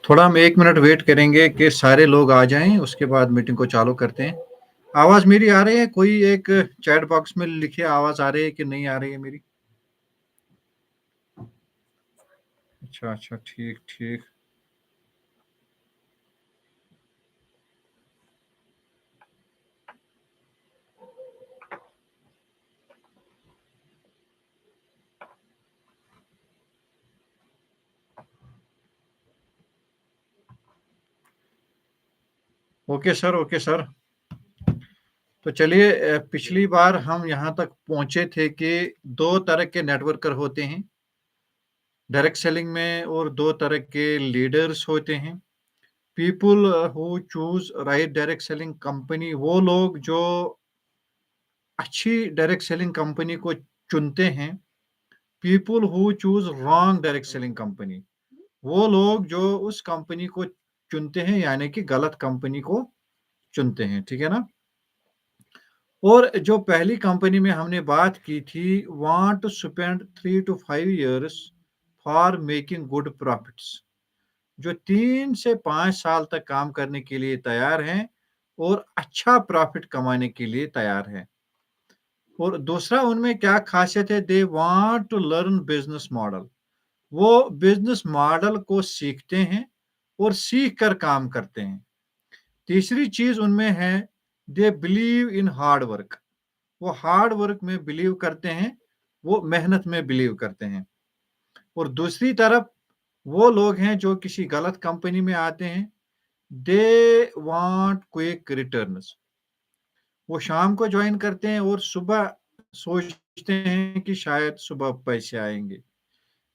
थोड़ा हम 1 minute wait करेंगे कि सारे लोग आ जाएँ, उसके बाद मीटिंग को चालू करते हैं। आवाज़ मेरी आ रही है? कोई एक चैट बॉक्स में लिखे आवाज़ आ रही है कि नहीं आ रही है मेरी? अच्छा, अच्छा, ठीक, ठीक। Okay sir, okay sir. तो चलिए पिछली बार हम यहाँ तक पहुँचे थे कि 2 तरह के नेटवर्कर होते हैं, डायरेक्ट सेलिंग में और 2 तरह के लीडर्स होते हैं। People who choose right direct selling company वो लोग जो अच्छी डायरेक्ट सेलिंग कंपनी को चुनते हैं। People who choose wrong direct selling company वो लोग जो उस कंपनी को चुनते हैं यानी कि गलत कंपनी को चुनते हैं, ठीक है ना? और जो पहली कंपनी में हमने बात की थी want to spend 3 to 5 years for making good profits जो 3 से 5 साल तक काम करने के लिए तैयार हैं और अच्छा प्रॉफिट कमाने के लिए तैयार हैं। और दूसरा उनमें क्या खासियत है they want to learn business model वो बिज़नेस मॉडल को सीखते हैं और सीख कर काम करते हैं। तीसरी चीज़ उनमें है they believe in hard work वो हार्ड वर्क में बिलीव करते हैं, वो मेहनत में बिलीव करते हैं। और दूसरी तरफ वो लोग हैं जो किसी गलत कंपनी में आते हैं, दे वांट क्विक रिटर्न्स वो शाम को जॉइन करते हैं और सुबह सोचते हैं कि शायद सुबह पैसे आएँगे।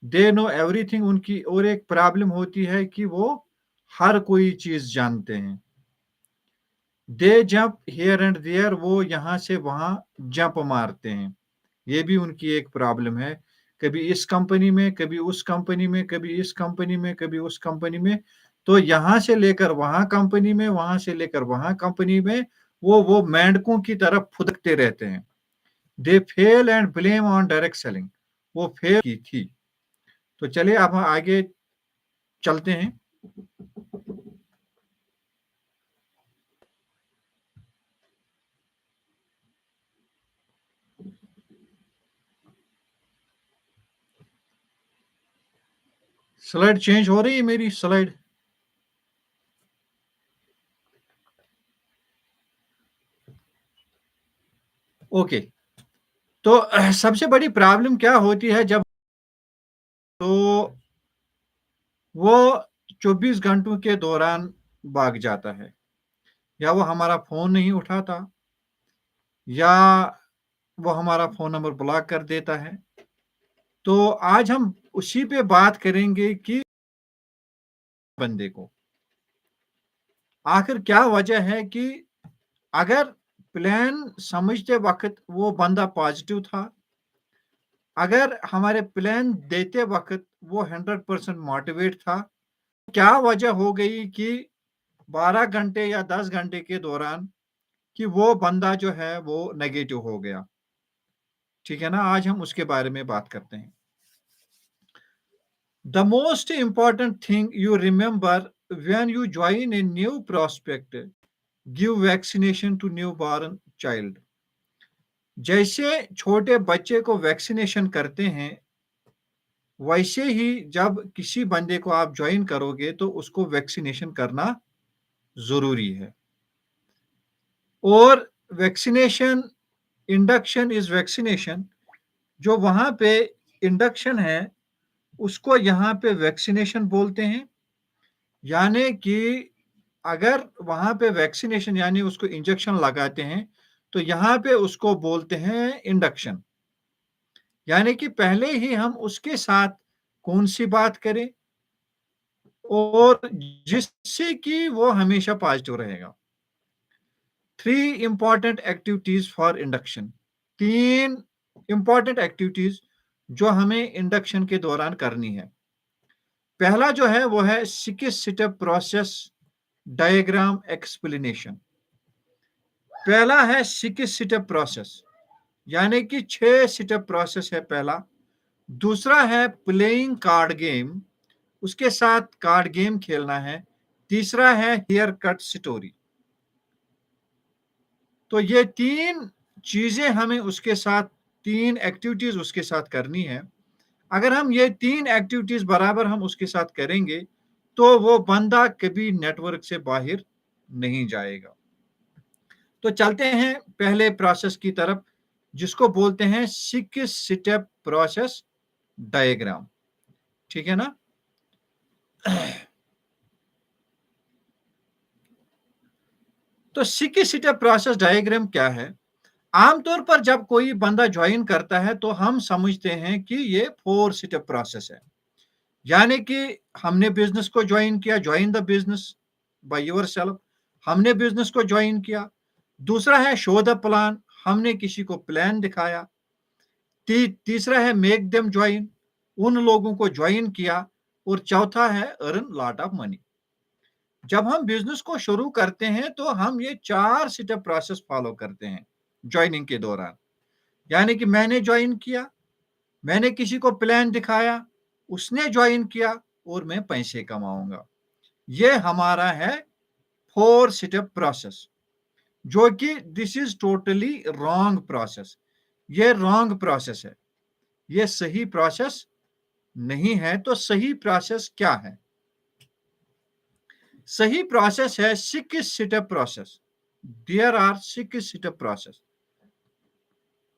दे नो एवरीथिंग उनकी और एक प्रॉब्लम होती है कि वो हर कोई चीज़ जानते हैं। दे जंप हियर एंड देयर वो यहाँ से वहाँ जंप मारते हैं। ये भी उनकी एक प्रॉब्लम है। कभी इस कंपनी में, कभी उस कंपनी में, कभी इस कंपनी में, कभी उस कंपनी में। तो यहाँ से लेकर वहाँ कंपनी में, वहाँ से लेकर वहाँ कंपनी में, वो मेंढकों की तरह फुदकते रहते हैं। They fail and blame on direct selling. वो फेल की थी। तो चलिए अब हम आगे चलते हैं। स्लाइड चेंज हो रही है मेरी स्लाइड? ओके। तो सबसे बड़ी प्रॉब्लम क्या होती है जब तो वो 24 घंटों के दौरान भाग जाता है या वो हमारा फ़ोन नहीं उठाता या वो हमारा फ़ोन नंबर ब्लॉक कर देता है। तो आज हम उसी पे बात करेंगे कि बंदे को आखिर क्या वजह है कि अगर प्लान समझते वक़्त वो बंदा पॉज़िटिव था, अगर हमारे प्लान देते वक़्त वो 100% मोटिवेट था, क्या वजह हो गई कि 12 घंटे या 10 घंटे के दौरान कि वो बंदा जो है वो नेगेटिव हो गया, ठीक है ना? आज हम उसके बारे में बात करते हैं। The most important thing you remember when you join a new prospect, give vaccination to newborn child. जैसे छोटे बच्चे को वैक्सीनेशन करते हैं, वैसे ही जब किसी बंदे को आप जॉइन करोगे तो उसको वैक्सीनेशन करना ज़रूरी है। और वैक्सीनेशन इंडक्शन इज़ वैक्सीनेशन जो वहाँ पे इंडक्शन है, उसको यहाँ पे वैक्सीनेशन बोलते हैं। यानी कि अगर वहाँ पे वैक्सीनेशन यानी उसको इंजेक्शन लगाते हैं, तो यहाँ पे उसको बोलते हैं इंडक्शन। यानी कि पहले ही हम उसके साथ कौन-सी बात करें और जिससे कि वो हमेशा पॉज़िटिव रहेगा। 3 important activities for induction 3 important activities जो हमें इंडक्शन के दौरान करनी है। पहला जो है वो है 6 स्टेप प्रोसेस डायग्राम एक्सप्लेनेशन। पहला है 6 स्टेप प्रोसेस यानी कि 6 स्टेप प्रोसेस है पहला। दूसरा है प्लेइंग कार्ड गेम उसके साथ कार्ड गेम खेलना है, तीसरा है हेयर कट स्टोरी। तो ये 3 चीजें हमें उसके साथ, 3 एक्टिविटीज उसके साथ करनी है। अगर हम ये 3 एक्टिविटीज बराबर हम उसके साथ करेंगे, तो वो बंदा कभी नेटवर्क से बाहर नहीं जाएगा। तो चलते हैं पहले प्रोसेस की तरफ, जिसको बोलते हैं 6 स्टेप प्रोसेस डायग्राम। ठीक है ना? तो 6 स्टेप प्रोसेस डायग्राम क्या है? आमतौर पर जब कोई बंदा ज्वाइन करता है तो हम समझते हैं कि ये 4 स्टेप प्रोसेस है। यानी कि हमने बिजनेस को ज्वाइन किया, join the business by yourself. हमने बिजनेस को ज्वाइन किया। दूसरा है शो द प्लान, हमने किसी को प्लान दिखाया। तीसरा है मेक देम ज्वाइन, उन लोगों को ज्वाइन किया। और चौथा है अर्न लॉट ऑफ मनी। जब हम बिजनेस को शुरू करते हैं तो हम ये 4 स्टेप प्रोसेस फॉलो करते हैं ज्वाइनिंग के दौरान। यानी कि मैंने ज्वाइन किया, मैंने किसी को प्लान दिखाया, उसने ज्वाइन किया और मैं पैसे कमाऊंगा। ये हमारा है 4 स्टेप प्रोसेस, जो कि this is totally wrong process. ये रॉन्ग प्रोसेस है, ये सही प्रोसेस नहीं है। तो सही प्रोसेस क्या है? सही प्रोसेस है 6 step process. There are 6 step process.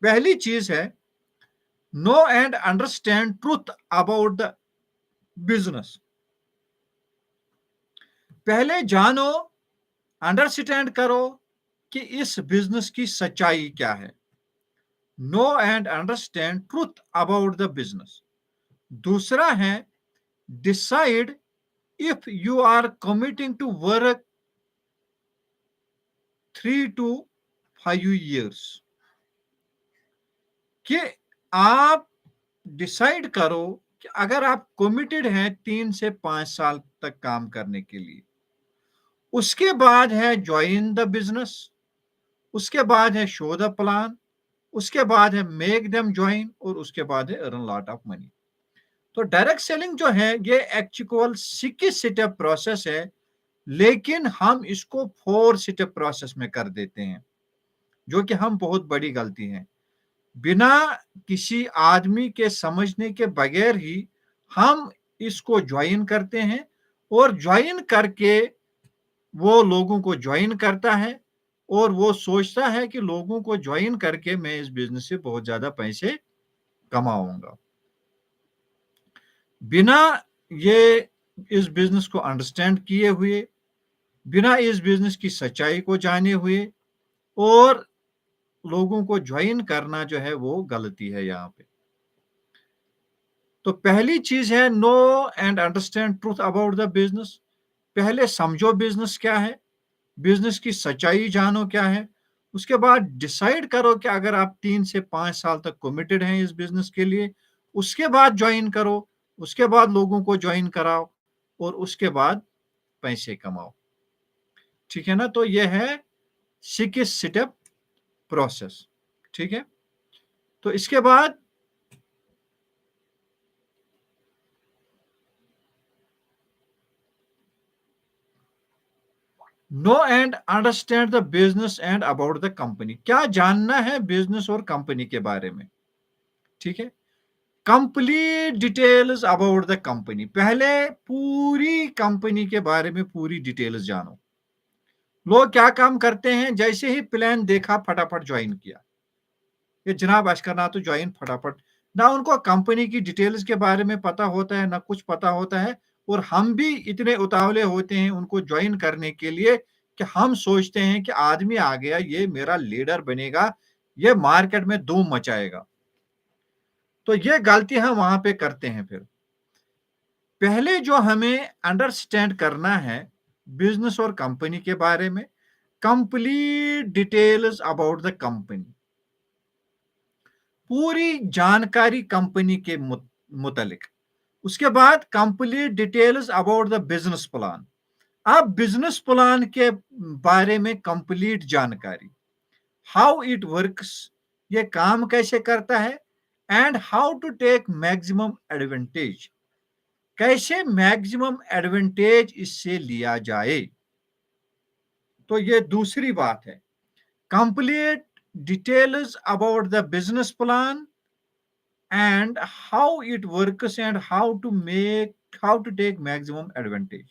पहली चीज है know and understand truth about the business. पहले जानो, अंडरस्टैंड करो कि इस बिजनेस की सच्चाई क्या है। Know and understand truth about the business. दूसरा है decide if you are committing to work 3 to 5 years। कि आप डिसाइड करो कि अगर आप कमिटेड हैं 3 से 5 साल तक काम करने के लिए। उसके बाद है ज्वाइन द बिजनेस, उसके बाद है शो द प्लान, उसके बाद है मेक देम ज्वाइन और उसके बाद है अर्न लॉट ऑफ मनी। तो डायरेक्ट सेलिंग जो है ये एक्चुअल 6 स्टेप प्रोसेस है, लेकिन हम इसको 4 स्टेप प्रोसेस में कर देते हैं, जो कि हम बहुत बड़ी गलती है। बिना किसी आदमी के समझने के बगैर ही हम इसको ज्वाइन करते हैं, और ज्वाइन करके वो लोगों को ज्वाइन करता है और वो सोचता है कि लोगों को ज्वाइन करके मैं इस बिजनेस से बहुत ज्यादा पैसे कमाऊंगा। बिना ये इस बिजनेस को अंडरस्टैंड किए हुए, बिना इस बिजनेस की सच्चाई को जाने हुए और लोगों को ज्वाइन करना जो है वो गलती है यहाँ पे। तो पहली चीज है know and understand truth about the business. पहले समझो बिजनेस क्या है, बिजनेस की सच्चाई जानो क्या है। उसके बाद डिसाइड करो कि अगर आप 3 से 5 साल तक कमिटेड हैं इस बिजनेस के लिए, उसके बाद ज्वाइन करो, उसके बाद लोगों को ज्वाइन कराओ और उसके बाद पैसे कमाओ। ठीक है ना? तो यह है 6 स्टेप प्रोसेस। ठीक है? तो इसके बाद know and understand the business and about the company. क्या जानना है बिजनेस और कंपनी के बारे में? ठीक है? Complete details about the company. पहले पूरी कंपनी के बारे में पूरी डिटेल्स जानो। लोग क्या काम करते हैं, जैसे ही प्लान देखा फटाफट ज्वाइन किया, ये जनाब अशकर ना तो ज्वाइन फटाफट। ना उनको कंपनी की डिटेल्स के बारे में पता होता है, ना कुछ पता होता है। और हम भी इतने उतावले होते हैं उनको ज्वाइन करने के लिए कि हम सोचते हैं कि आदमी आ गया, ये मेरा लीडर बनेगा, ये मार्केट में धूम मचाएगा। तो ये गलती हम वहां पे करते हैं। फिर पहले जो हमें अंडरस्टैंड करना है बिजनेस और कंपनी के बारे में, complete details about the company, पूरी जानकारी कंपनी के मुतालिक। उसके बाद complete details about the business plan. अब बिजनेस प्लान के बारे में कंप्लीट जानकारी, हाउ इट वर्क्स, ये काम कैसे करता है, and how to take maximum advantage. कैसे मैक्सिमम एडवांटेज इससे लिया जाए, तो ये दूसरी बात है। Complete details about the business plan and how it works and how to take maximum advantage,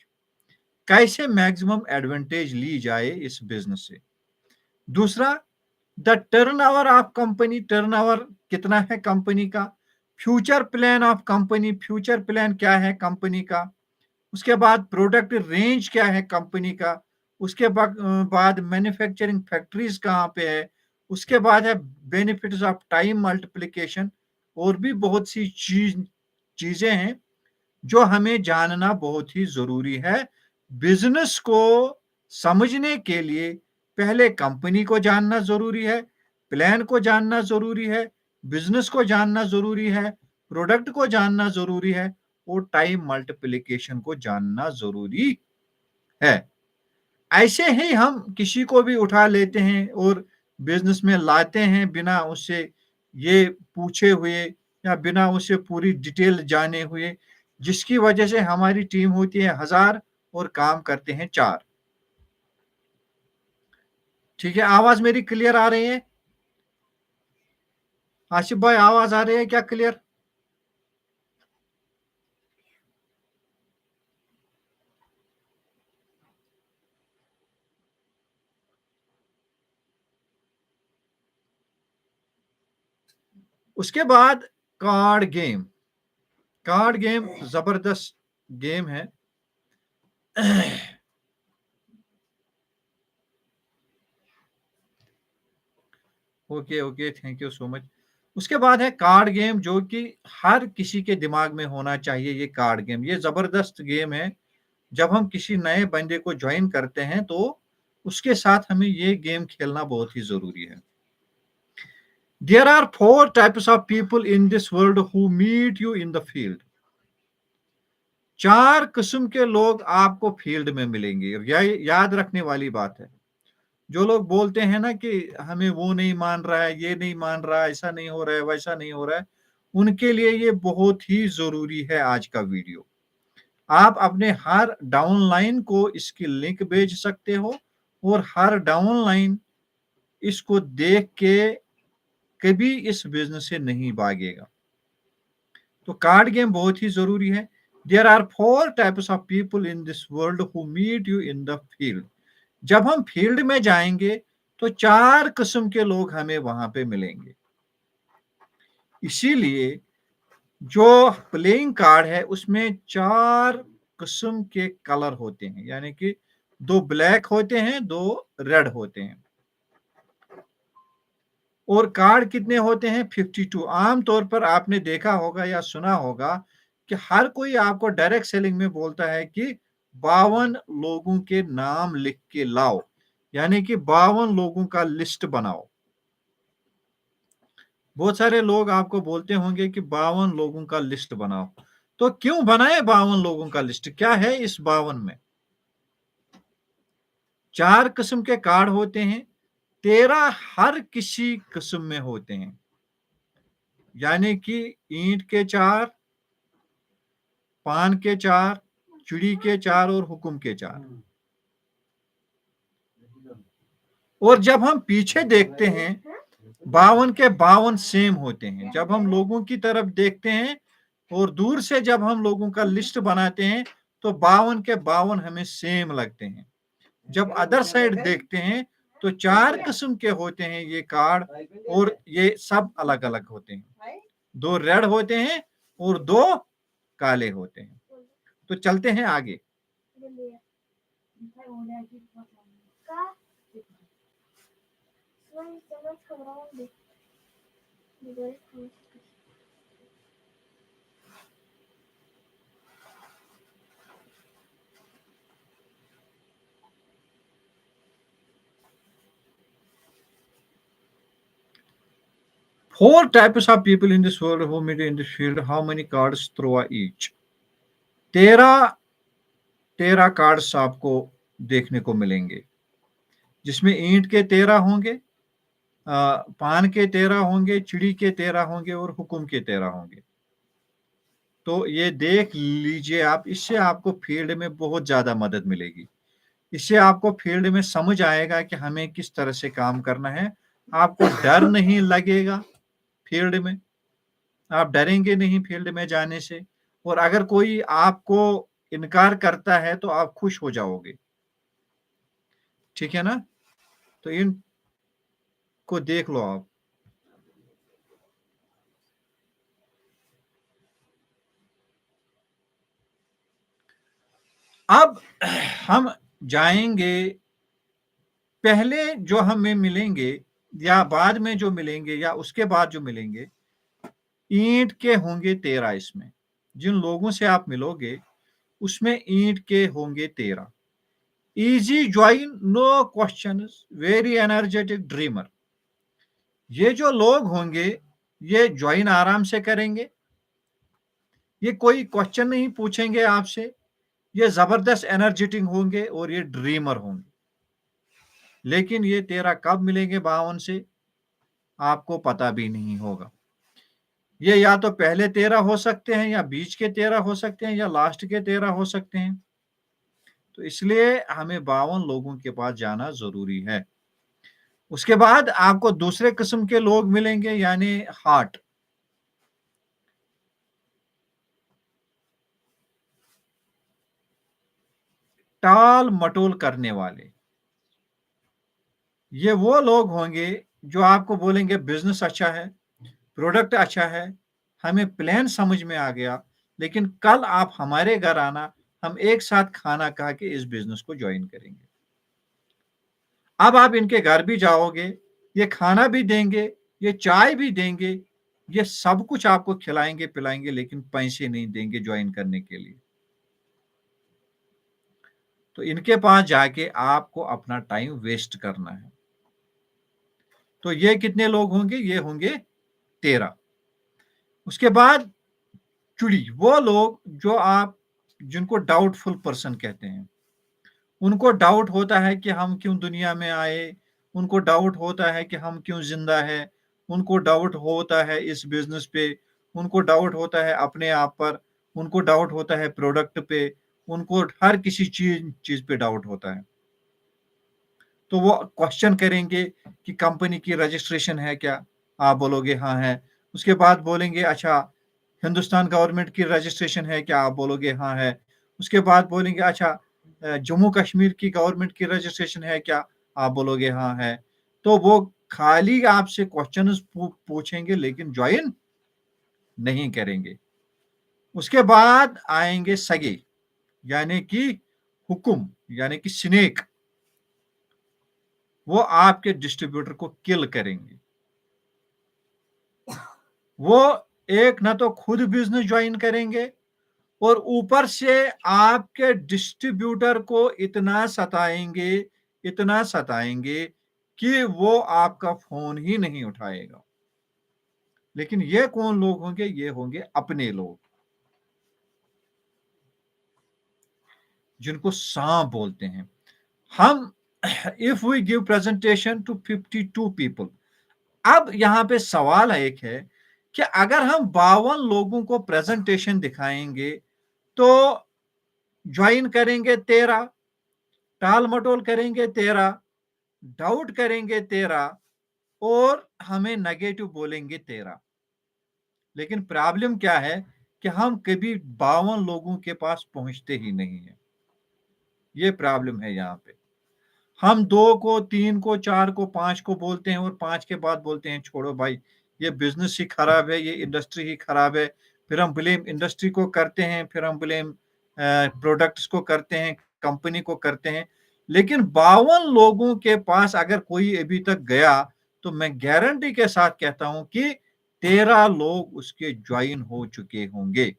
कैसे मैक्सिमम एडवांटेज ली जाए इस बिजनेस से। दूसरा, the turnover of company, turnover कितना है कंपनी का। Future plan of company, future plan क्या है कंपनी का। उसके बाद प्रोडक्ट रेंज क्या है कंपनी का। उसके बाद मैन्युफैक्चरिंग फैक्ट्रीज कहाँ पे है। उसके बाद है बेनिफिट्स ऑफ टाइम मल्टीप्लिकेशन। और भी बहुत सी चीजें हैं जो हमें जानना बहुत ही जरूरी है। बिजनेस को समझने के लिए पहले कंपनी को जानना जरूरी है, प्लान को जानना जरूरी है, बिजनेस को जानना जरूरी है, प्रोडक्ट को जानना जरूरी है और टाइम मल्टीप्लिकेशन को जानना जरूरी है। ऐसे ही हम किसी को भी उठा लेते हैं और बिजनेस में लाते हैं बिना उससे ये पूछे हुए या बिना उसे पूरी डिटेल जाने हुए, जिसकी वजह से हमारी टीम होती है 1000 और काम करते हैं 4। ठीक है, आवाज मेरी क्लियर आ रही है? आसिफ भाई आवाज आ रही है क्या क्लियर? उसके बाद कार्ड गेम। कार्ड गेम जबरदस्त गेम है। Okay okay, thank you so much. उसके बाद है कार्ड गेम, जो कि हर किसी के दिमाग में होना चाहिए। ये कार्ड गेम ये जबरदस्त गेम है। जब हम किसी नए बंदे को ज्वाइन करते हैं तो उसके साथ हमें ये गेम खेलना बहुत ही जरूरी है। There are 4 types of people in this world who meet you in the field. 4 किस्म के लोग आपको फील्ड में मिलेंगे। याद रखने वाली बात है। जो लोग बोलते हैं ना कि हमें वो नहीं मान रहा है, ये नहीं मान रहा है, ऐसा नहीं हो रहा है, वैसा नहीं हो रहा है, उनके लिए ये बहुत ही जरूरी है आज का वीडियो। आप अपने हर डाउनलाइन को इसकी लिंक भेज सकते हो और हर डाउनलाइन इसको देख के कभी इस बिजनेस से नहीं भागेगा। तो कार्ड गेम बहुत ही जरूरी है। There are 4 types of people in this world who meet you in the field. जब हम फील्ड में जाएंगे तो 4 किस्म के लोग हमें वहां पे मिलेंगे। इसीलिए जो प्लेइंग कार्ड है उसमें 4 किस्म के कलर होते हैं, यानी कि 2 ब्लैक होते हैं, 2 रेड होते हैं। और कार्ड कितने होते हैं? 52। आमतौर पर आपने देखा होगा या सुना होगा कि हर कोई आपको डायरेक्ट सेलिंग में बोलता है कि 52 लोगों के नाम लिख के लाओ, यानी कि 52 लोगों का लिस्ट बनाओ। बहुत सारे लोग आपको बोलते होंगे कि 52 लोगों का लिस्ट बनाओ। तो क्यों बनाए 52 लोगों का लिस्ट? क्या है इस 52 में? 4 किस्म के कार्ड होते हैं, 13 हर किसी किस्म में होते हैं, यानी कि ईंट के 4, पान के 4, चिड़ी के 4 और हुक्म के 4। और जब हम पीछे देखते हैं 52 के 52 सेम होते हैं। जब हम लोगों की तरफ देखते हैं और दूर से जब हम लोगों का लिस्ट बनाते हैं तो 52 के 52 हमें सेम लगते हैं। जब अदर साइड देखते हैं तो 4 किस्म के होते हैं ये कार्ड और ये सब अलग अलग होते हैं। 2 रेड होते हैं और 2 काले होते हैं। तो चलते हैं आगे। Four types of people in this world who meet in this field. How many cards throw each? 13 cards आपको देखने को मिलेंगे, जिसमें ईंट के 13 होंगे, पान के 13 होंगे, चिड़ी के 13 होंगे और हुक्म के 13 होंगे। तो ये देख लीजिए आप, इससे आपको फील्ड में बहुत ज़्यादा मदद मिलेगी। इससे आपको फील्ड में समझ आएगा कि हमें किस तरह से काम करना है। आपको डर नहीं लगेगा फील्ड में, आप डरेंगे नहीं फील्ड में जाने से, और अगर कोई आपको इनकार करता है तो आप खुश हो जाओगे। ठीक है ना? तो इनको देख लो आप। अब हम जाएँगे, पहले जो हमें मिलेंगे या बाद में जो मिलेंगे या उसके बाद जो मिलेंगे, ईंट के होंगे 13 इसमें। जिन लोगों से आप मिलोगे, उसमें ईंट के होंगे 13। Easy join, no questions, very energetic dreamer. ये जो लोग होंगे, ये जॉइन आराम से करेंगे। ये कोई क्वेश्चन नहीं पूछेंगे आपसे। ये ज़बरदस्त एनर्जेटिक होंगे और ये ड्रीमर होंगे। लेकिन ये 13 कब मिलेंगे 52 से, आपको पता भी नहीं होगा। ये या तो पहले 13 हो सकते हैं या बीच के 13 हो सकते हैं या लास्ट के 13 हो सकते हैं। तो इसलिए हमें 52 लोगों के पास जाना ज़रूरी है। उसके बाद आपको दूसरे किस्म के लोग मिलेंगे, यानी हार्ट। टाल-मटोल करने वाले। ये वो लोग होंगे जो आपको बोलेंगे बिज़नेस अच्छा है, प्रोडक्ट अच्छा है, हमें प्लान समझ में आ गया, लेकिन कल आप हमारे घर आना, हम एक साथ खाना खा के इस बिज़नेस को जॉइन करेंगे। अब आप इनके घर भी जाओगे, ये खाना भी देंगे, ये चाय भी देंगे, ये सब कुछ आपको खिलाएँगे-पिलाएँगे, लेकिन पैसे नहीं देंगे जॉइन करने के लिए। तो इनके पास जाके आपको अपना टाइम वेस्ट करना है। तो ये कितने लोग होंगे? ये होंगे 13। उसके बाद चुड़ी, वो लोग जो आप जिनको डाउटफुल पर्सन कहते हैं। उनको डाउट होता है कि हम क्यों दुनिया में आए, उनको डाउट होता है कि हम क्यों ज़िंदा हैं, उनको डाउट होता है इस बिज़नेस पे, उनको डाउट होता है अपने आप पर, उनको डाउट होता है प्रोडक्ट पे, उनको हर किसी चीज़ पे डाउट होता है। तो वो क्वेश्चन करेंगे कि कंपनी की रजिस्ट्रेशन है क्या? आप बोलोगे हाँ है। उसके बाद बोलेंगे अच्छा, हिंदुस्तान गवर्नमेंट की रजिस्ट्रेशन है क्या? आप बोलोगे हाँ है। उसके बाद बोलेंगे अच्छा, जम्मू कश्मीर की गवर्नमेंट की रजिस्ट्रेशन है क्या? आप बोलोगे हाँ है। तो वो खाली आपसे क्वेश्चन्स पूछेंगे, लेकिन जॉइन नहीं करेंगे। उसके बाद आएँगे सगे, यानी कि हुक्म, यानी कि स्नेक। वो आपके डिस्ट्रीब्यूटर को किल करेंगे। वो एक ना तो खुद बिज़नेस जॉइन करेंगे और ऊपर से आपके डिस्ट्रीब्यूटर को इतना सताएँगे कि वो आपका फ़ोन ही नहीं उठाएगा। लेकिन ये कौन लोग होंगे? ये होंगे अपने लोग, जिनको साँप बोलते हैं। हम if we give presentation to 52 people, अब यहाँ पे सवाल एक है कि अगर हम 52 लोगों को प्रेजेंटेशन दिखाएंगे तो ज्वाइन करेंगे 13, टाल-मटोल करेंगे 13, डाउट करेंगे 13 और हमें नेगेटिव बोलेंगे 13। लेकिन प्रॉब्लम क्या है कि हम कभी 52 लोगों के पास पहुंचते ही नहीं है। ये प्रॉब्लम है यहाँ पे। हम 2 को, 3 को, 4 को, 5 को बोलते हैं और 5 के बाद बोलते हैं छोड़ो भाई, ये बिज़नेस ही खराब है, ये इंडस्ट्री ही खराब है। फिर हम ब्लेम इंडस्ट्री को करते हैं, फिर हम ब्लेम प्रोडक्ट्स को करते हैं, कंपनी को करते हैं। लेकिन 52 लोगों के पास अगर कोई अभी तक गया, तो मैं गारंटी के साथ कहता हूँ कि 13 लोग उसके जॉइन हो चुके होंगे।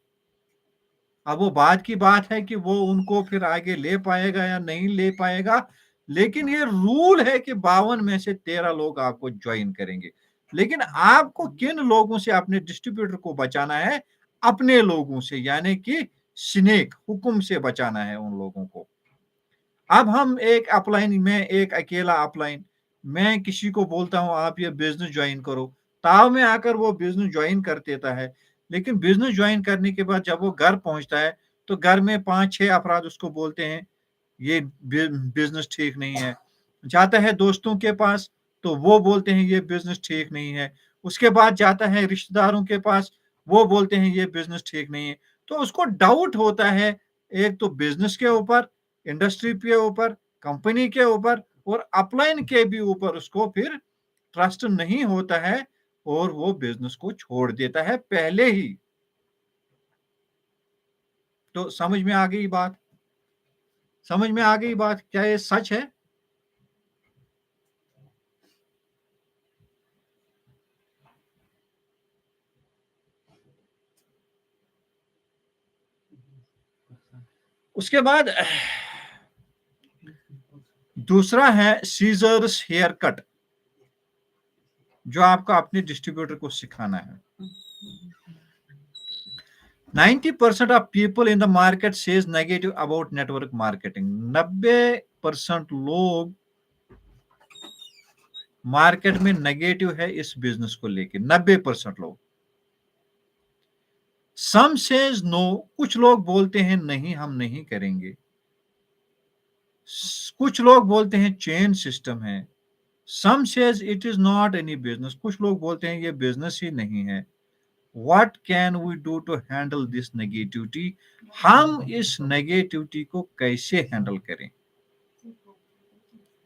अब वो बाद की बात है कि वो उनको फिर आगे ले पाएगा या नहीं ले पाएगा, लेकिन ये रूल है कि 52 में से 13 लोग आपको जॉइन करेंगे। लेकिन आपको किन लोगों से अपने डिस्ट्रीब्यूटर को बचाना है? अपने लोगों से, यानी कि स्नेक, हुक्म से बचाना है उन लोगों को। अब हम एक अपलाइन में, एक अकेला अपलाइन, मैं किसी को बोलता हूँ आप ये बिज़नेस जॉइन करो, ताव में आकर वो बिज़नेस जॉइन कर देता है। लेकिन बिजनेस ज्वाइन करने के बाद जब वो घर पहुंचता है तो घर में 5-6 अफराद उसको बोलते हैं ये बिजनेस ठीक नहीं है। जाता है दोस्तों के पास तो वो बोलते हैं ये बिजनेस ठीक नहीं है। उसके बाद जाता है रिश्तेदारों के पास, वो बोलते हैं ये बिजनेस ठीक नहीं है। तो उसको डाउट होता है, एक तो बिजनेस के ऊपर, इंडस्ट्री के ऊपर, कंपनी के ऊपर और अपलाइन के भी ऊपर उसको फिर ट्रस्ट नहीं होता है और वो बिजनेस को छोड़ देता है पहले ही। तो समझ में आ गई बात? समझ में आ गई बात? क्या ये सच है? उसके बाद दूसरा है सीजर्स हेयर कट, जो आपका अपने डिस्ट्रीब्यूटर को सिखाना है। 90% of people in the market says negative about network marketing. 90% लोग मार्केट में नेगेटिव है इस बिजनेस को लेके, 90% लोग। सम सेज नो, कुछ लोग बोलते हैं नहीं हम नहीं करेंगे। कुछ लोग बोलते हैं चेन सिस्टम है। Some says it is not any business, कुछ लोग बोलते हैं ये बिजनेस ही नहीं है। What can we do to handle this negativity, हम इस नेगेटिविटी को कैसे हैंडल करें?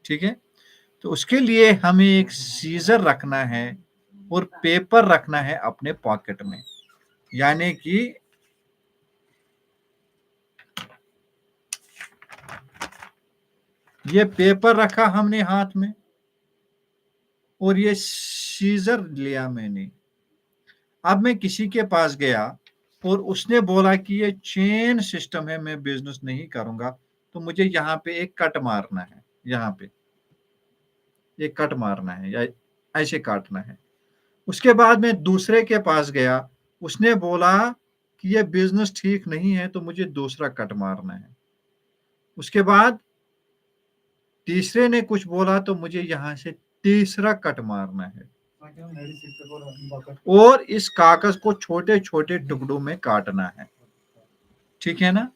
ठीक है, तो उसके लिए हमें एक सीजर रखना है और पेपर रखना है अपने पॉकेट में। यानी कि ये पेपर रखा हमने हाथ में और ये सीजर लिया मैंने। अब मैं किसी के पास गया और उसने बोला कि ये चेन सिस्टम है, मैं बिजनेस नहीं करूंगा, तो मुझे यहाँ पे एक कट मारना है, यहाँ पे एक कट मारना है या ऐसे काटना है। उसके बाद मैं दूसरे के पास गया, उसने बोला कि ये बिजनेस ठीक नहीं है, तो मुझे दूसरा कट मारना है। उसके बाद तीसरे ने कुछ बोला तो मुझे यहाँ से तीसरा कट मारना है और इस कागज को छोटे छोटे टुकड़ों में काटना है। ठीक है ना?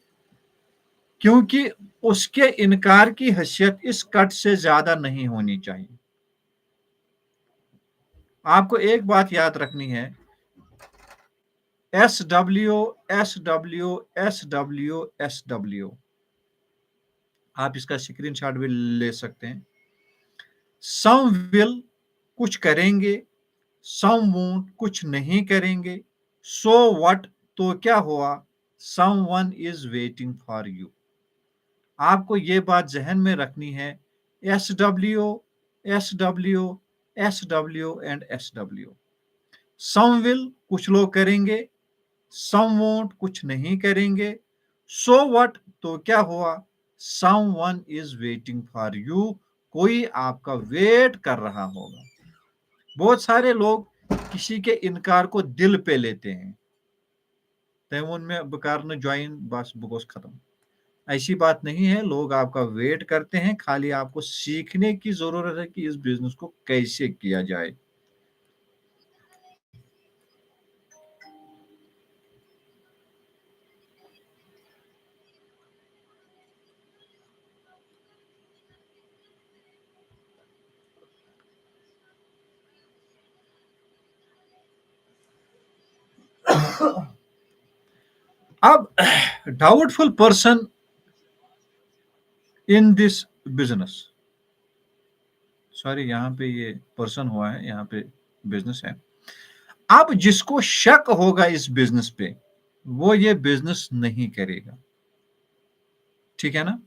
क्योंकि उसके इनकार की हैसियत इस कट से ज्यादा नहीं होनी चाहिए। आपको एक बात याद रखनी है, SW SW SW SW, आप इसका स्क्रीनशॉट भी ले सकते हैं। सम विल, कुछ करेंगे, सम वोंट, कुछ नहीं करेंगे, सो व्हाट, तो क्या हुआ, someone is waiting for you. आपको ये बात जहन में रखनी है, SW SW SW and SW। Some will, कुछ लोग करेंगे, सम वोंट, कुछ नहीं करेंगे, सो व्हाट, तो क्या हुआ, someone is waiting for you, कोई आपका वेट कर रहा होगा। बहुत सारे लोग किसी के इनकार को दिल पे लेते हैं, तय में बकार न ज्वाइन बस बगोस खत्म। ऐसी बात नहीं है, लोग आपका वेट करते हैं, खाली आपको सीखने की जरूरत है कि इस बिजनेस को कैसे किया जाए। अब doubtful person in this business, sorry यहाँ पे ये पर्सन हुआ है, यहाँ पे बिजनेस है। अब जिसको शक होगा इस बिजनेस पे, वो ये बिजनेस नहीं करेगा। ठीक है ना?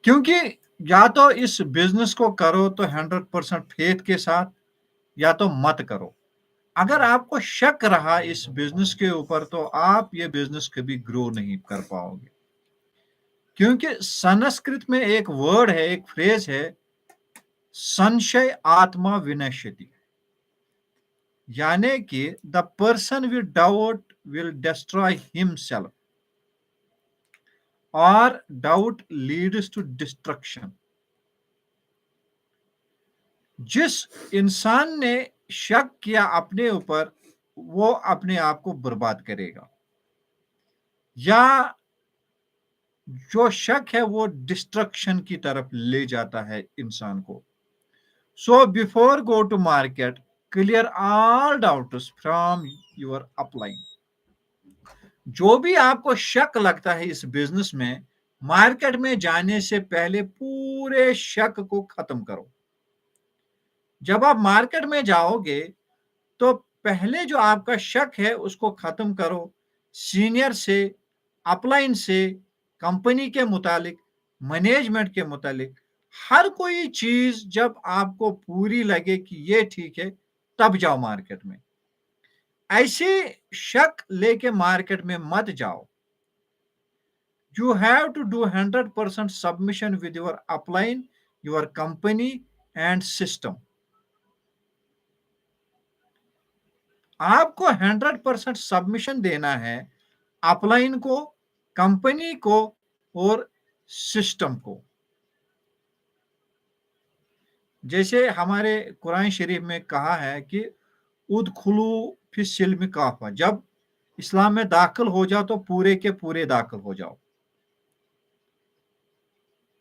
क्योंकि या तो इस बिजनेस को करो तो 100% फेथ के साथ, या तो मत करो। अगर आपको शक रहा इस बिजनेस के ऊपर तो आप ये बिजनेस कभी ग्रो नहीं कर पाओगे। क्योंकि संस्कृत में एक वर्ड है, एक फ्रेज है, संशय आत्मा विनश्यति, यानी कि the person will doubt will destroy himself और डाउट लीड्स टू डिस्ट्रक्शन। जिस इंसान ने शक किया अपने ऊपर, वो अपने आप को बर्बाद करेगा, या जो शक है वो डिस्ट्रक्शन की तरफ ले जाता है इंसान को। So before go to market, clear all doubts from your upline. जो भी आपको शक लगता है इस बिजनेस में, मार्केट में जाने से पहले पूरे शक को खत्म करो। जब आप मार्केट में जाओगे तो पहले जो आपका शक है उसको खत्म करो, सीनियर से, अपलाइन से, कंपनी के मुतालिक, मैनेजमेंट के मुतालिक। हर कोई चीज जब आपको पूरी लगे कि ये ठीक है, तब जाओ मार्केट में। ऐसे शक लेके मार्केट में मत जाओ। You have to do 100% submission with your upline, your company and system. आपको 100% सबमिशन देना है अपलाइन को, कंपनी को और सिस्टम को। जैसे हमारे कुरान शरीफ में कहा है कि उदखुलू फी सिल्म काफा, जब इस्लाम में दाखिल हो जाओ तो पूरे के पूरे दाखिल हो जाओ।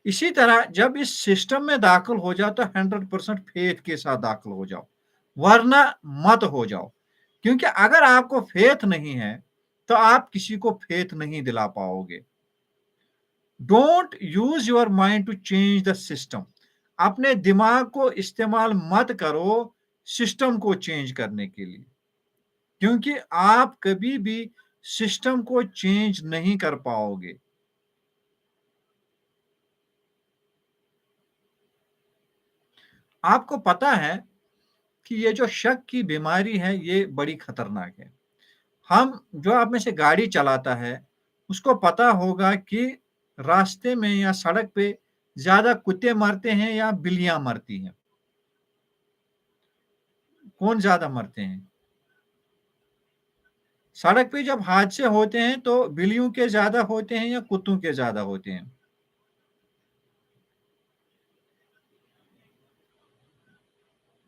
इसी तरह जब इस सिस्टम में दाखिल हो जाओ तो 100% फेथ के साथ दाखिल हो जाओ, वरना मत हो जाओ। क्योंकि अगर आपको फेथ नहीं है तो आप किसी को फेथ नहीं दिला पाओगे। Don't use your mind to change the system. अपने दिमाग को इस्तेमाल मत करो सिस्टम को चेंज करने के लिए, क्योंकि आप कभी भी सिस्टम को चेंज नहीं कर पाओगे। आपको पता है कि ये जो शक की बीमारी है ये बड़ी खतरनाक है। हम जो आप में से गाड़ी चलाता है उसको पता होगा कि रास्ते में या सड़क पे ज्यादा कुत्ते मरते हैं या बिल्लियां मरती हैं। कौन ज्यादा मरते हैं? सड़क पे जब हादसे होते हैं तो बिल्लियों के ज्यादा होते हैं या कुत्तों के ज्यादा होते हैं?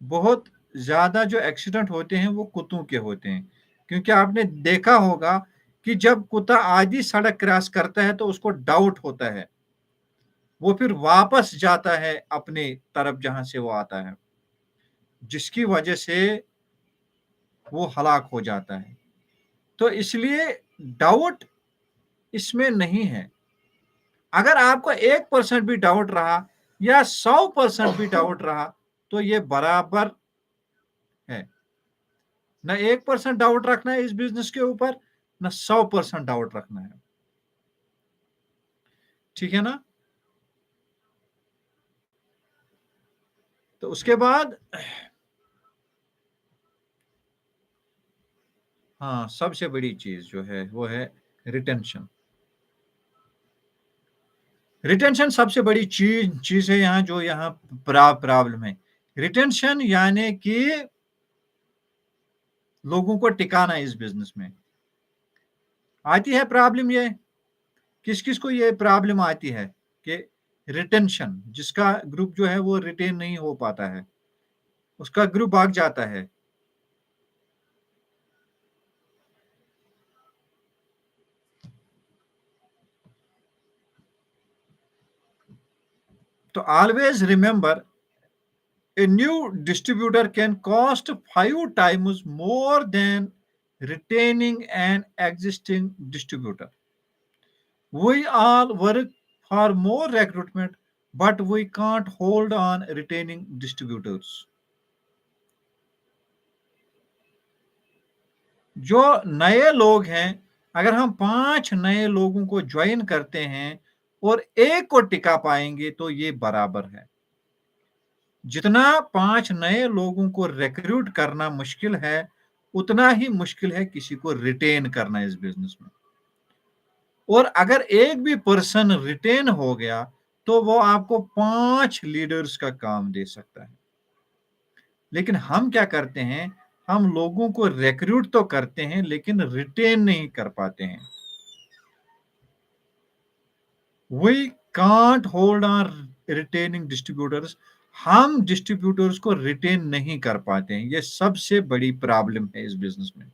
बहुत ज्यादा जो एक्सीडेंट होते हैं वो कुत्तों के होते हैं, क्योंकि आपने देखा होगा कि जब कुत्ता आधी सड़क क्रॉस करता है तो उसको डाउट होता है, वो फिर वापस जाता है अपने तरफ जहां से वो आता है, जिसकी वजह से वो हलाक हो जाता है। तो इसलिए डाउट इसमें नहीं है। अगर आपको 1% भी डाउट रहा या 100% भी डाउट रहा तो ये बराबर है। न 1% डाउट रखना है इस बिजनेस के ऊपर, न 100% डाउट रखना है। ठीक है ना? तो उसके बाद हाँ, सबसे बड़ी चीज जो है वो है रिटेंशन। रिटेंशन सबसे बड़ी चीज चीज है यहाँ, जो यहाँ प्रॉब्लम है। रिटेंशन यानी कि लोगों को टिकाना इस बिजनेस में। आती है प्रॉब्लम ये, किस किस को ये प्रॉब्लम आती है कि रिटेंशन, जिसका ग्रुप जो है वो रिटेन नहीं हो पाता है, उसका ग्रुप भाग जाता है। तो always remember, a new distributor can cost 5 times more than retaining an existing distributor. We all work for more recruitment, but we can't hold on retaining distributors. जो नए लोग हैं, अगर हम 5 नए लोगों को ज्वाइन करते हैं और एक को टिका पाएंगे तो ये बराबर है। जितना 5 नए लोगों को रिक्रूट करना मुश्किल है, उतना ही मुश्किल है किसी को रिटेन करना इस बिजनेस में। और अगर एक भी पर्सन रिटेन हो गया तो वो आपको 5 लीडर्स का काम दे सकता है। लेकिन हम क्या करते हैं, हम लोगों को रिक्रूट तो करते हैं लेकिन रिटेन नहीं कर पाते हैं। We can't hold on retaining distributors. हम डिस्ट्रीब्यूटर्स को रिटेन नहीं कर पाते हैं। ये सबसे बड़ी प्रॉब्लम है इस बिजनेस में।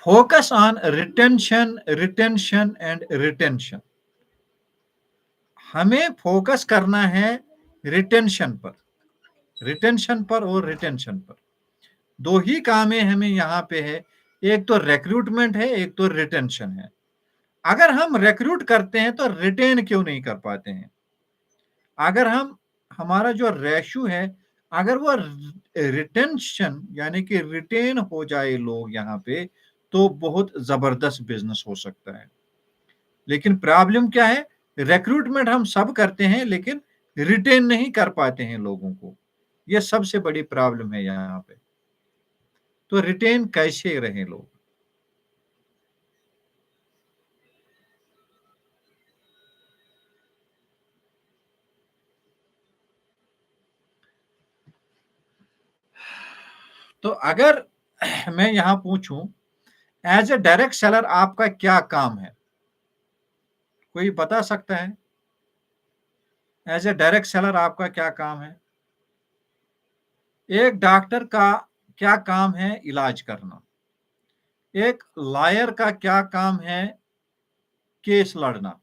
Focus on retention, retention and retention. हमें फोकस करना है रिटेंशन पर, रिटेंशन पर और रिटेंशन पर। दो ही काम है हमें यहाँ पे है, एक तो रिक्रूटमेंट है, एक तो रिटेंशन है। अगर हम रिक्रूट करते हैं तो रिटेन क्यों नहीं कर पाते हैं? अगर हम हमारा जो रेशो है, अगर वो रिटेंशन यानी कि रिटेन हो जाए लोग यहाँ पे, तो बहुत जबरदस्त बिजनेस हो सकता है। लेकिन प्रॉब्लम क्या है? रिक्रूटमेंट हम सब करते हैं लेकिन रिटेन नहीं कर पाते हैं लोगों को। ये सबसे बड़ी प्रॉब्लम है यहाँ पे। तो रिटेन कैसे रहे लोग? तो अगर मैं यहाँ पूछूं, एज ए डायरेक्ट सेलर आपका क्या काम है? कोई बता सकता है? एज ए डायरेक्ट सेलर आपका क्या काम है? एक डॉक्टर का क्या काम है? इलाज करना। एक लॉयर का क्या काम है? केस लड़ना।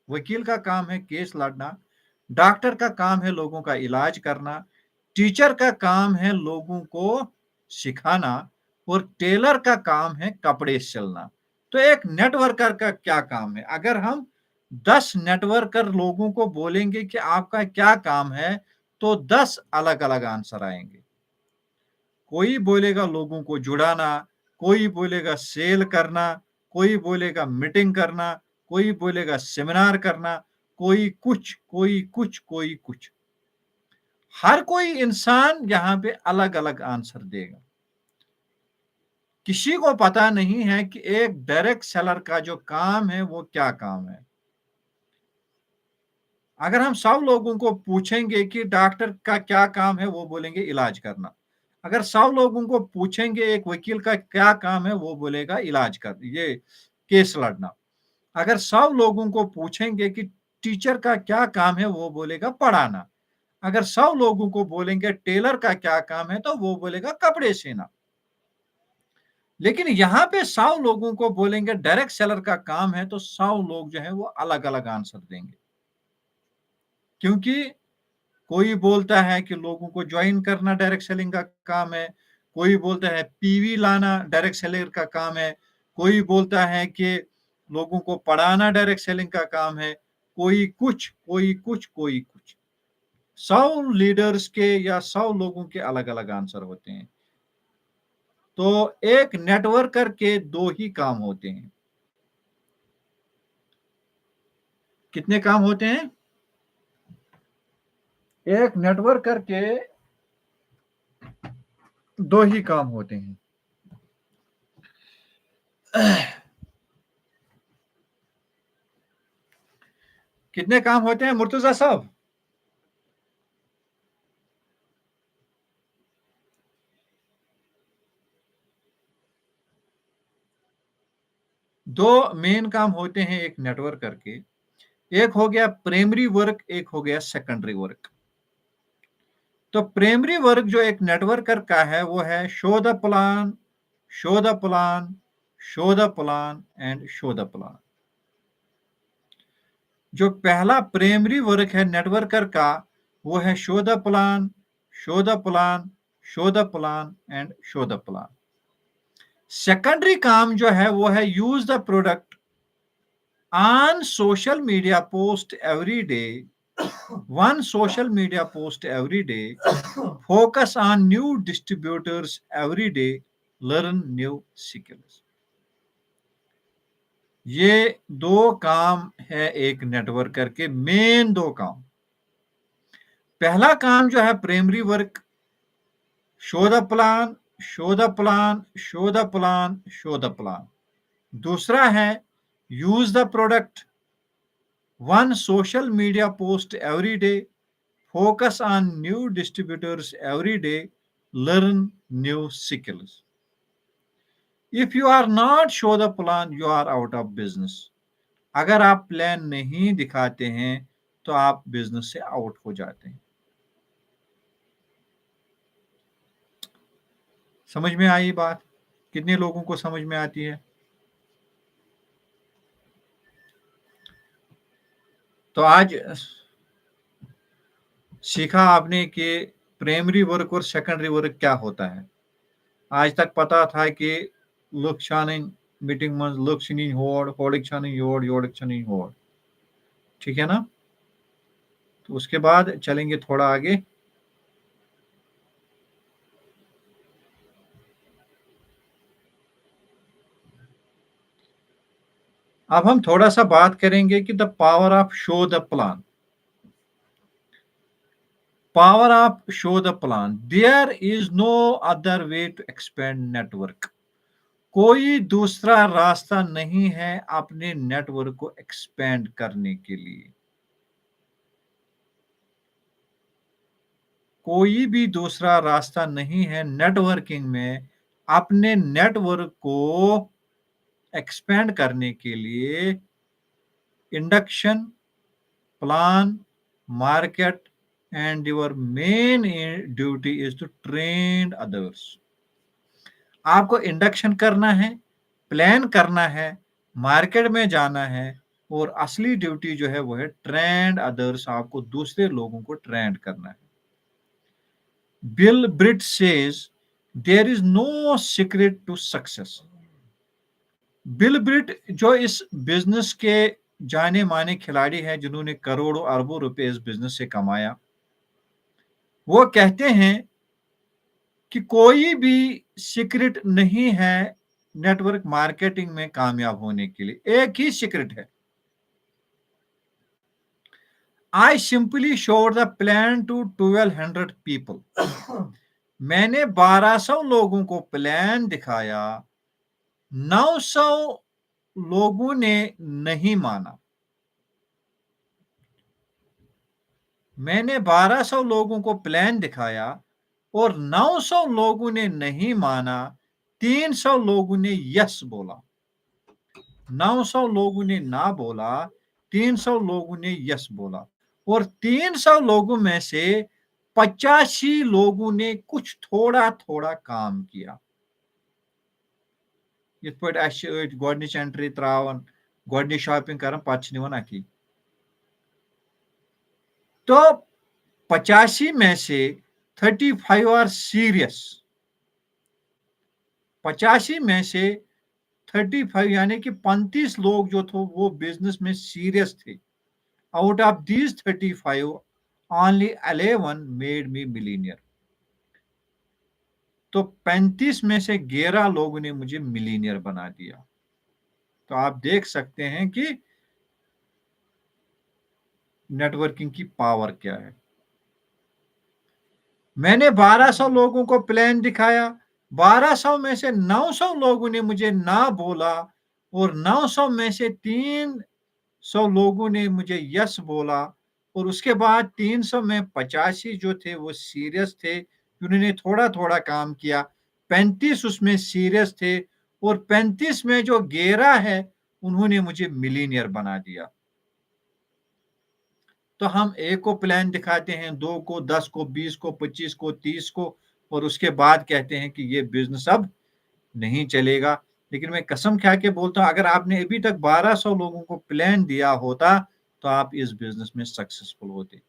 वकील का काम है केस लड़ना। डॉक्टर का काम है लोगों का इलाज करना। टीचर का काम है लोगों को सिखाना। और टेलर का काम है कपड़े सिलना। तो एक नेटवर्कर का क्या काम है? अगर हम 10 नेटवर्कर लोगों को बोलेंगे कि आपका क्या काम है, तो 10 अलग अलग आंसर आएंगे। कोई बोलेगा लोगों को जुड़ाना, कोई बोलेगा सेल करना, कोई बोलेगा मीटिंग करना, कोई बोलेगा सेमिनार करना, कोई कुछ, कोई कुछ, कोई कुछ। हर कोई इंसान यहाँ पे अलग अलग आंसर देगा। किसी को पता नहीं है कि एक डायरेक्ट सेलर का जो काम है वो क्या काम है। अगर हम सब लोगों को पूछेंगे कि डॉक्टर का क्या काम है, वो बोलेंगे इलाज करना। अगर सब लोगों को पूछेंगे एक वकील का क्या काम है, वो बोलेगा इलाज कर ये केस लड़ना। अगर सब लोगों को पूछेंगे कि टीचर का क्या काम है, वो बोलेगा पढ़ाना। अगर सब लोगों को बोलेंगे टेलर का क्या काम है, तो वो बोलेगा कपड़े सीना। लेकिन यहाँ पे 100 लोगों को बोलेंगे डायरेक्ट सेलर का काम है, तो 100 लोग जो है वो अलग अलग आंसर देंगे। क्योंकि कोई बोलता है कि लोगों को ज्वाइन करना डायरेक्ट सेलिंग का काम है। कोई बोलता है पीवी लाना डायरेक्ट सेलिंग का काम है। कोई बोलता है कि लोगों को पढ़ाना डायरेक्ट सेलिंग का काम है। कोई कुछ, कोई कुछ, कोई कुछ। 100 लीडर्स के या 100 लोगों के अलग अलग आंसर होते हैं। तो एक नेटवर्कर के दो ही काम होते हैं। कितने काम होते हैं? एक नेटवर्कर के दो ही काम होते हैं। कितने काम होते हैं मुर्तजा साहब? दो मेन काम होते हैं एक नेटवर्कर के। एक हो गया प्राइमरी वर्क, एक हो गया सेकेंडरी वर्क। तो प्राइमरी वर्क जो एक नेटवर्कर का है वो है show the plan, show the plan, show the plan and show the plan. जो पहला प्राइमरी वर्क है नेटवर्कर का वो है show the plan, show the plan, show the plan and show the plan. Secondary काम जो है वो है use the product on social media post every day, one social media post every day, focus on new distributors every day, learn new skills। ये दो काम है एक नेटवर्कर के, मेन दो काम। पहला काम जो है primary work, show the plan, show the plan, show the plan, show the plan. दूसरा है use the product, one social media post every day, focus on new distributors every day, learn new skills। If you are not show the plan, you are out of business। अगर आप plan नहीं दिखाते हैं तो आप business से out हो जाते हैं। समझ में आई बात? कितने लोगों को समझ में आती है? तो आज सीखा आपने कि प्राइमरी वर्क और सेकेंडरी वर्क क्या होता है। आज तक पता था कि लोग छान मीटिंग में लोग छन होड़ छान योड़, ठीक है ना? तो उसके बाद चलेंगे थोड़ा आगे। अब हम थोड़ा सा बात करेंगे कि the power of show the plan. Power of show the plan, there is no other way to expand network. कोई दूसरा रास्ता नहीं है अपने नेटवर्क को एक्सपेंड करने के लिए। कोई भी दूसरा रास्ता नहीं है नेटवर्किंग में अपने नेटवर्क को एक्सपेंड करने के लिए। Induction, plan, market and your main duty is to train others. आपको इंडक्शन करना है, प्लान करना है, मार्केट में जाना है, और असली ड्यूटी जो है वो है ट्रेंड अदर्स। आपको दूसरे लोगों को ट्रेंड करना है। Bill Britt says there is no secret to success. Bill Britt जो इस बिजनेस के जाने माने खिलाड़ी हैं जिन्होंने करोड़ों अरबों रुपए इस बिजनेस से कमाया, वो कहते हैं कि कोई भी सीक्रेट नहीं है नेटवर्क मार्केटिंग में कामयाब होने के लिए। एक ही सीक्रेट है, I simply showed the plan to 1200 people. मैंने 1200 लोगों को प्लान दिखाया, 900 लोगों ने नहीं माना। मैंने 1200 लोगों को प्लान दिखाया और 900 लोगों ने नहीं माना, 300 लोगों ने यस बोला। 900 लोगों ने ना बोला, 300 लोगों ने यस बोला। और 300 लोगों में से 85 लोगों ने कुछ थोड़ा थोड़ा काम किया। यिथ पॉइंट गोडनिच एंट्री त्रावन, गोडनिच शॉपिंग करन पत निवन अकी। तो 85 में से 35 आर सीरियस। 85 में से 35 यानी कि 35 लोग जो थे वो बिजनेस में सीरियस थे। Out of these 35 only 11 made me millionaire. तो 35 में से 11 लोगों ने मुझे मिलीनियर बना दिया। तो आप देख सकते हैं कि नेटवर्किंग की पावर क्या है। मैंने 1200 लोगों को प्लान दिखाया, 1200 में से 900 लोगों ने मुझे ना बोला, और 900 में से 300 लोगों ने मुझे यस बोला। और उसके बाद 300 में 85 जो थे वो सीरियस थे, उन्होंने थोड़ा थोड़ा काम किया। 35 उसमें सीरियस थे, और 35 में जो 11 है उन्होंने मुझे मिलीनियर बना दिया। तो हम एक को प्लान दिखाते हैं, 2 को, 10 को, 20 को, 25 को, 30 को, और उसके बाद कहते हैं कि ये बिजनेस अब नहीं चलेगा। लेकिन मैं कसम खा के बोलता हूं, अगर आपने अभी तक 1200 लोगों को प्लान दिया होता तो आप इस बिजनेस में सक्सेसफुल होते।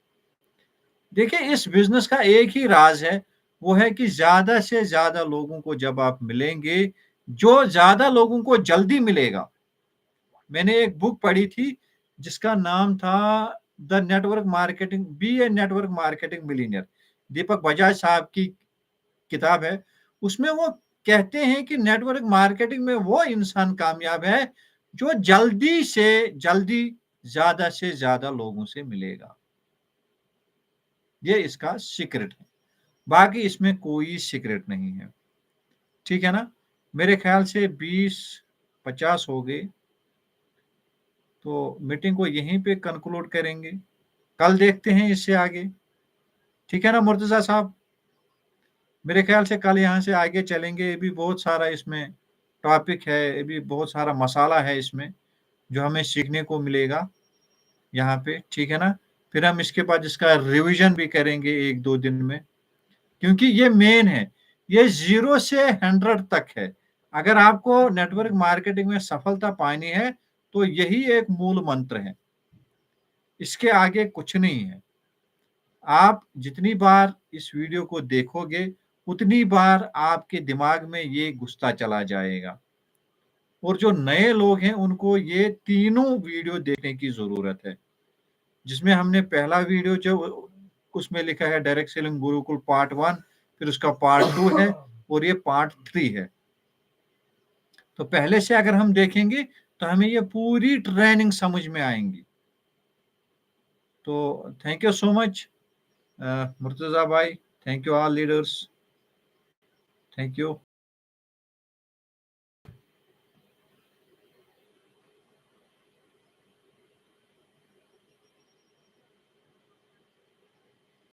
देखिए, इस बिजनेस का एक ही राज है, वो है कि ज्यादा से ज्यादा लोगों को जब आप मिलेंगे, जो ज्यादा लोगों को जल्दी मिलेगा। मैंने एक बुक पढ़ी थी जिसका नाम था the network marketing, be a network marketing millionaire. Deepak Bajaj साहब की किताब है। उसमें वो कहते हैं कि नेटवर्क मार्केटिंग में वो इंसान कामयाब है जो जल्दी से जल्दी ज्यादा से ज्यादा लोगों से मिलेगा। ये इसका सीक्रेट है, बाकी इसमें कोई सीक्रेट नहीं है। ठीक है ना? मेरे ख्याल से 20-50 हो गए, तो मीटिंग को यहीं पे कंक्लूड करेंगे। कल देखते हैं इससे आगे। ठीक है ना मुर्तजा साहब? मेरे ख्याल से कल यहाँ से आगे चलेंगे। ये भी बहुत सारा इसमें टॉपिक है, ये भी बहुत सारा मसाला है इसमें जो हमें सीखने को मिलेगा यहाँ पे। ठीक है ना? फिर हम इसके बाद इसका रिवीजन भी करेंगे 1-2 दिन में, क्योंकि ये मेन है। ये 0 से 100 तक है। अगर आपको नेटवर्क मार्केटिंग में सफलता पानी है, तो यही एक मूल मंत्र है। इसके आगे कुछ नहीं है। आप जितनी बार इस वीडियो को देखोगे, उतनी बार आपके दिमाग में ये घुसता चला जाएगा। और जो नए लोग हैं, उनको ये तीनों वीडियो देखने की ज़रूरत है। जिसमें हमने पहला वीडियो जो उसमें लिखा है डायरेक्ट सेलिंग गुरुकुल पार्ट 1, फिर उसका पार्ट 2 है और ये पार्ट 3 है। तो पहले से अगर हम देखेंगे, तो हमें ये पूरी ट्रेनिंग समझ में आएँगी। तो thank you so much Murtaza भाई, thank you all leaders, thank you.